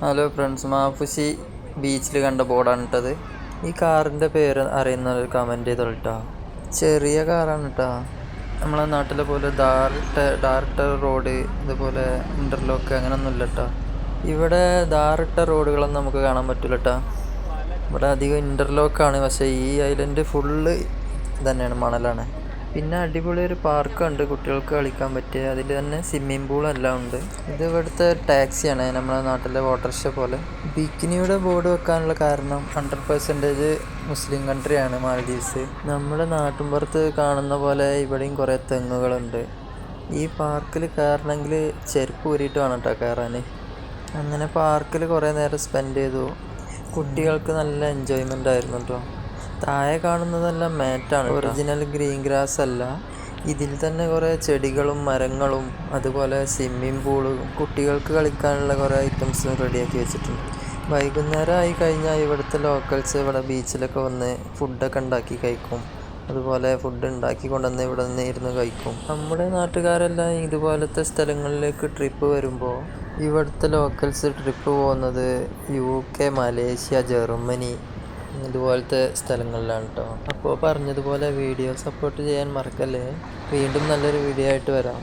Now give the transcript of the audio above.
Hello friends, മാഫുസി ബീച്ചിൽ കണ്ട ബോർഡാണ് ഇട്ടത്. ഈ കാറിൻ്റെ പേര് അറിയുന്നവർ കമൻറ്റ് ചെയ്തോളൂ കേട്ടോ. ചെറിയ കാറാണ് കേട്ടോ. നമ്മളെ നാട്ടിലെ പോലെ ടാറിട്ട റോഡ്, ഇതുപോലെ ഇൻ്റർലോക്ക് അങ്ങനെയൊന്നുമില്ല കേട്ടോ. ഇവിടെ ടാറിട്ട റോഡുകളൊന്നും നമുക്ക് കാണാൻ പറ്റില്ല കേട്ടോ. ഇവിടെ അധികം ഇൻ്റർലോക്കാണ്. പക്ഷേ ഈ ഐലൻഡ് ഫുള്ള് തന്നെയാണ്, മണലാണ്. പിന്നെ അടിപൊളി ഒരു പാർക്കുണ്ട് കുട്ടികൾക്ക് കളിക്കാൻ പറ്റിയ. അതിൽ തന്നെ സ്വിമ്മിംഗ് പൂളെല്ലാം ഉണ്ട്. ഇത് ഇവിടുത്തെ ടാക്സിയാണ്, നമ്മുടെ നാട്ടിലെ ഓട്ടോറിക്ഷ പോലെ. ബിക്കിനിയുടെ ബോർഡ് വെക്കാനുള്ള കാരണം 100% മുസ്ലിം കൺട്രിയാണ് മാലദ്വീപ്സ്. നമ്മുടെ നാട്ടിൻപുറത്ത് കാണുന്ന പോലെ ഇവിടെയും കുറേ തെങ്ങുകളുണ്ട്. ഈ പാർക്കിൽ കയറണമെങ്കിൽ ചെരുപ്പ് ഊരിയിട്ട് വേണം കേട്ടോ കയറാൻ. അങ്ങനെ പാർക്കിൽ കുറേ നേരം സ്പെൻഡ് ചെയ്തു. കുട്ടികൾക്ക് നല്ല എൻജോയ്മെൻ്റ് ആയിരുന്നു കേട്ടോ. താഴെ കാണുന്നതെല്ലാം മാറ്റാണ്, ഒറിജിനൽ ഗ്രീൻ ഗ്രാസ് അല്ല. ഇതിൽ തന്നെ കുറേ ചെടികളും മരങ്ങളും അതുപോലെ സ്വിമ്മിംഗ് പൂളും കുട്ടികൾക്ക് കളിക്കാനുള്ള കുറേ ഐറ്റംസും റെഡിയാക്കി വെച്ചിട്ടുണ്ട്. വൈകുന്നേരം ആയി കഴിഞ്ഞാൽ ഇവിടുത്തെ ലോക്കൽസ് ഇവിടെ ബീച്ചിലൊക്കെ വന്ന് ഫുഡൊക്കെ ഉണ്ടാക്കി കഴിക്കും. അതുപോലെ ഫുഡ് ഉണ്ടാക്കി കൊണ്ടുവന്ന് ഇവിടെ നിന്ന് ഇരുന്ന് കഴിക്കും. നമ്മുടെ നാട്ടുകാരെല്ലാം ഇതുപോലത്തെ സ്ഥലങ്ങളിലേക്ക് ട്രിപ്പ് വരുമ്പോൾ ഇവിടുത്തെ ലോക്കൽസ് ട്രിപ്പ് പോകുന്നത് UK, മലേഷ്യ, ജർമ്മനി ഇതുപോലത്തെ സ്ഥലങ്ങളിലാണ് കേട്ടോ. അപ്പോൾ പറഞ്ഞതുപോലെ വീഡിയോ സപ്പോർട്ട് ചെയ്യാൻ മറക്കല്ലേ. വീണ്ടും നല്ലൊരു വീഡിയോ ആയിട്ട് വരാം.